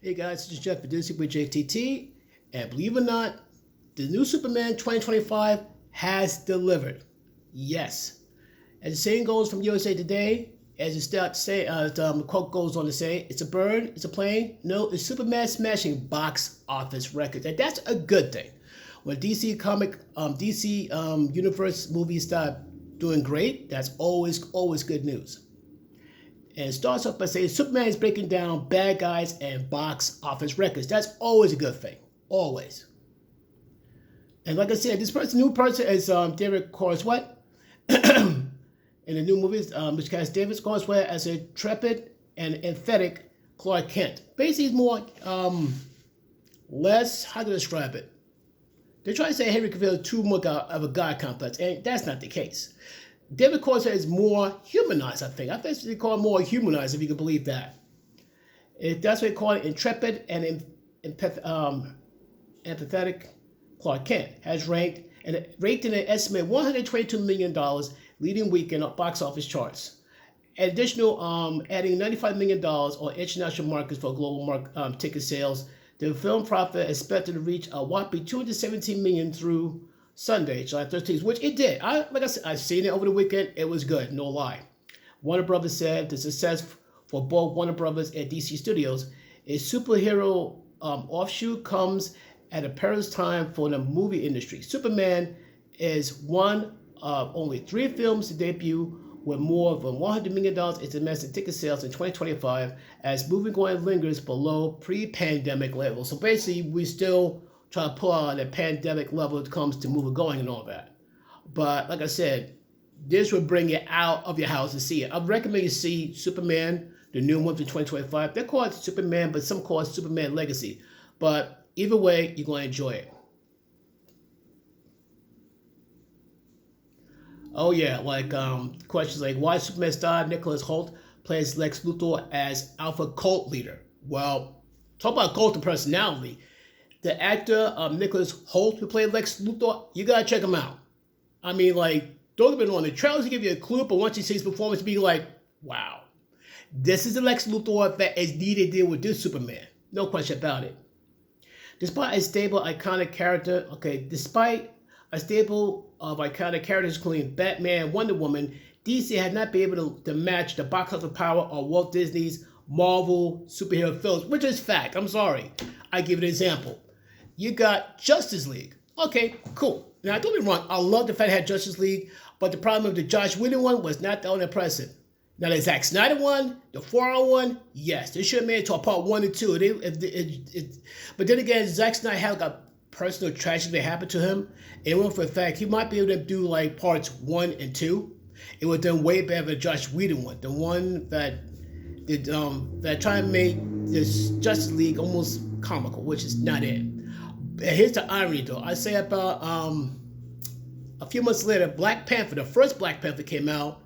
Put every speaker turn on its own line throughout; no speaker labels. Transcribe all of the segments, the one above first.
Hey guys, this is Jeff for This Week with JTT, and believe it or not, the new Superman 2025 has delivered. Yes. As the saying goes from USA Today, as the quote goes on to say, it's a bird, it's a plane. No, it's Superman smashing box office records, and that's a good thing. When DC Universe movies start doing great, that's always good news. And it starts off by saying Superman is breaking down bad guys and box office records. That's always a good thing. Always. And like I said, new person is David Cornswet. In the new movies, which casts David Cornswet as a trepid and emphatic Clark Kent. Basically, he's more, less, how to describe it? They try to say Henry Cavill is too much of a god complex, and that's not the case. David Cornswet is more humanized, I think. I think they call him more humanized, if you can believe that. That's what they call it, intrepid and empathetic Clark Kent has ranked in an estimated $122 million leading weekend on box office charts. Additional, adding $95 million on international markets for global ticket sales. The film profit is expected to reach a whopping $217 million through Sunday, July 13th, which it did. Like I said, I've seen it over the weekend. It was good, no lie. Warner Brothers said the success for both Warner Brothers and DC Studios, a superhero offshoot, comes at a perilous time for the movie industry. Superman is one of only 3 films to debut with more than $100 million in domestic ticket sales in 2025 as movie-going lingers below pre-pandemic levels. So basically, we still try to pull out a pandemic level when it comes to movie going and all that. But like I said, this will bring you out of your house to see it. I recommend you see Superman, the new one for 2025. They call it Superman, but some call it Superman Legacy. But either way, you're going to enjoy it. Oh yeah, like questions like why Superman star Nicholas Hoult plays Lex Luthor as alpha cult leader. Well, talk about cult of personality. The actor Nicholas Hoult, who played Lex Luthor, you gotta check him out. I mean, like, don't get me wrong, the trailers give you a clue, but once you see his performance, be like, wow, this is the Lex Luthor that is needed to deal with this Superman. No question about it. Despite a stable, iconic character, including Batman and Wonder Woman, DC had not been able to match the box office power of Walt Disney's Marvel superhero films, which is fact. I'm sorry. I give an example. You got Justice League. Okay, cool. Now, don't be wrong. I love the fact it had Justice League, but the problem with the Josh Whedon one was not that impressive. Now, the Zack Snyder one, the 4-hour one, yes, they should have made it to a part 1 and 2. But then again, Zack Snyder had a personal tragedy that happened to him. And one for a fact, he might be able to do like parts 1 and 2. It would have done way better than the Josh Whedon one, the one that tried to make this Justice League almost comical, which is not it. And here's the irony, though. I say about a few months later, Black Panther, the first Black Panther, came out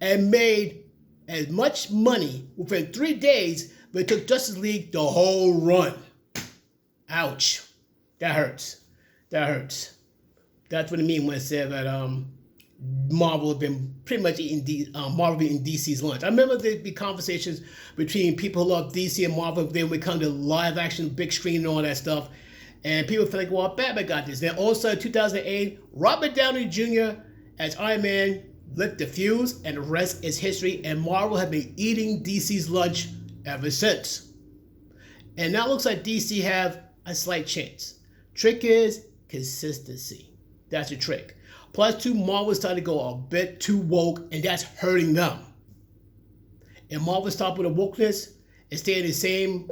and made as much money within 3 days, but it took Justice League the whole run. Ouch. That hurts. That hurts. That's what I mean when I say that Marvel have been pretty much eating DC's lunch. I remember there'd be conversations between people who love DC and Marvel. Then we come to live action, big screen, and all that stuff. And people feel like, well, Batman got this. Then all of a sudden, 2008, Robert Downey Jr. as Iron Man lit the fuse, and the rest is history. And Marvel have been eating DC's lunch ever since. And now it looks like DC have a slight chance. Trick is consistency. That's the trick. Plus, Marvel started to go a bit too woke, and that's hurting them. And Marvel stopped with the wokeness and stay in the same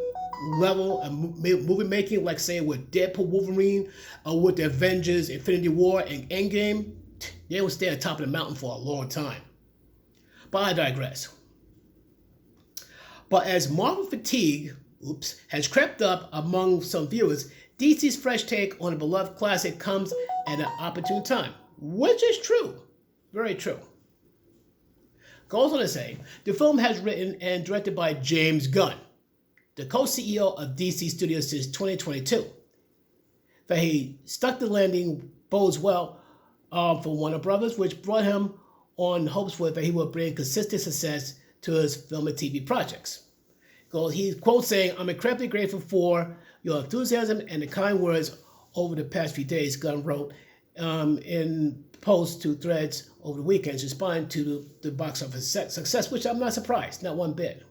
level of movie making, like say with Deadpool, Wolverine, or with the Avengers, Infinity War, and Endgame. They will stay at the top of the mountain for a long time. But I digress. But as Marvel fatigue, has crept up among some viewers, DC's fresh take on a beloved classic comes at an opportune time. Which is true. Very true. Goes on to say, the film has written and directed by James Gunn, the co-CEO of DC Studios since 2022. That he stuck the landing bodes well for Warner Brothers, which brought him on hopes for that he would bring consistent success to his film and TV projects. He quotes saying, "I'm incredibly grateful for your enthusiasm and the kind words over the past few days," Gunn wrote in posts to threads over the weekends, responding to the box office success, which I'm not surprised, not one bit.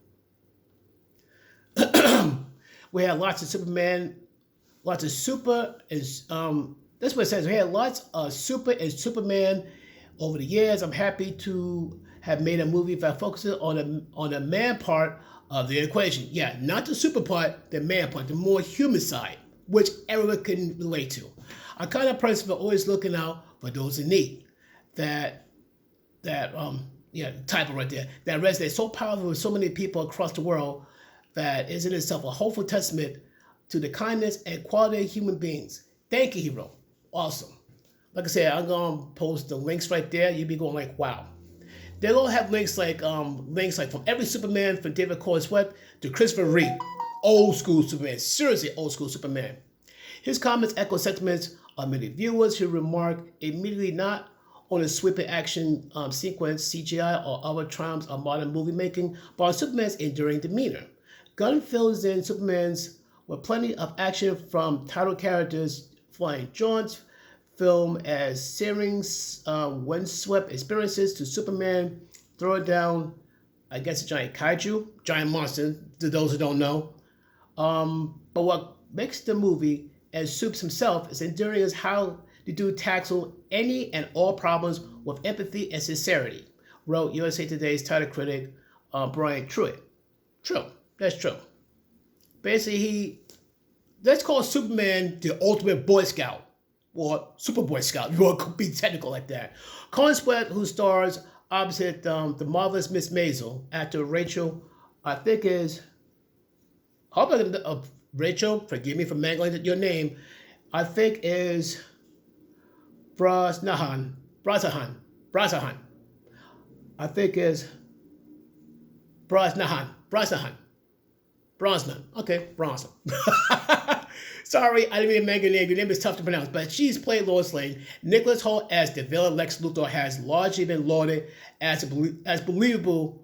We had lots of Superman, lots of super, that's what it says. We had lots of super and Superman over the years. I'm happy to have made a movie that focuses on the man part of the equation. Yeah, not the super part, the man part, the more human side, which everyone can relate to. I kind of person for always looking out for those in need. That title right there, that resonates so powerful with so many people across the world, that is in itself a hopeful testament to the kindness and quality of human beings. Thank you, hero. Awesome. Like I said, I'm gonna post the links right there. You'll be going like, wow. They're gonna have links like from every Superman, from David Corswet to Christopher Reeve, old school Superman, seriously old school Superman. His comments echo sentiments of many viewers who remark immediately not on a sweeping action sequence, CGI, or other triumphs of modern movie making, but on Superman's enduring demeanor. Gunn fills in Superman's with plenty of action, from title characters flying jaunts, film as searing, windswept experiences, to Superman throwing down, I guess, a giant kaiju, giant monster, to those who don't know. But what makes the movie, as Supes himself is enduring, is how the dude tackle any and all problems with empathy and sincerity, wrote USA Today's title critic Brian Truitt. True, that's true. Basically, let's call Superman the ultimate Boy Scout, or Super Boy Scout, if you want to be technical like that. Corswet, who stars opposite the marvelous Miss Maisel, actor Rachel, I think is, Rachel, forgive me for mangling your name, I think is Brosnahan. I think is Brosnan. Okay, Brosnan. Sorry, I didn't mean to make your name. Your name is tough to pronounce, but she's played Lois Lane. Nicholas Hoult as the villain Lex Luthor has largely been lauded as believable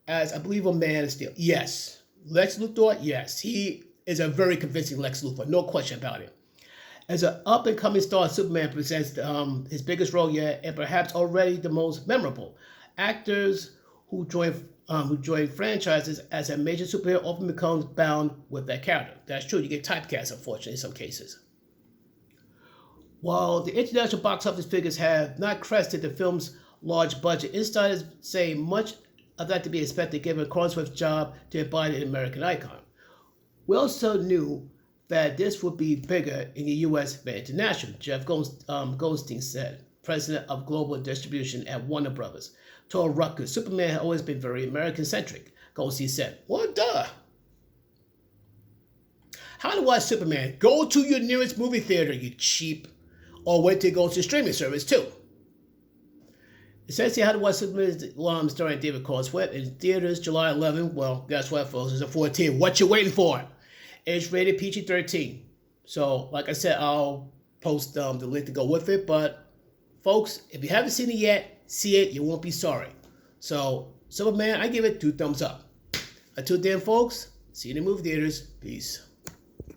Man of Steel. Yes, Lex Luthor. Yes, he is a very convincing Lex Luthor, no question about it. As an up-and-coming star, Superman presents his biggest role yet, and perhaps already the most memorable. Actors who join franchises as a major superhero often becomes bound with that character. That's true. You get typecast, unfortunately, in some cases. While the international box office figures have not crested the film's large budget, insiders say much of that to be expected given Corswet's job to embody an American icon. We also knew that this would be bigger in the U.S. than international, Jeff Goldstein said, president of global distribution at Warner Brothers. Told Rutgers, Superman had always been very American-centric, Goldstein said. Well, duh. How to watch Superman? Go to your nearest movie theater, you cheap. Or wait till it goes to streaming service, too. It says here how to watch Superman starring David Corswet in theaters July 11. Well, guess what, folks? It's a 14. What you waiting for? It's rated PG-13. So, like I said, I'll post the link to go with it. But, folks, if you haven't seen it yet, see it. You won't be sorry. So, Superman, I give it 2 thumbs up. Until then, folks, see you in the movie theaters. Peace.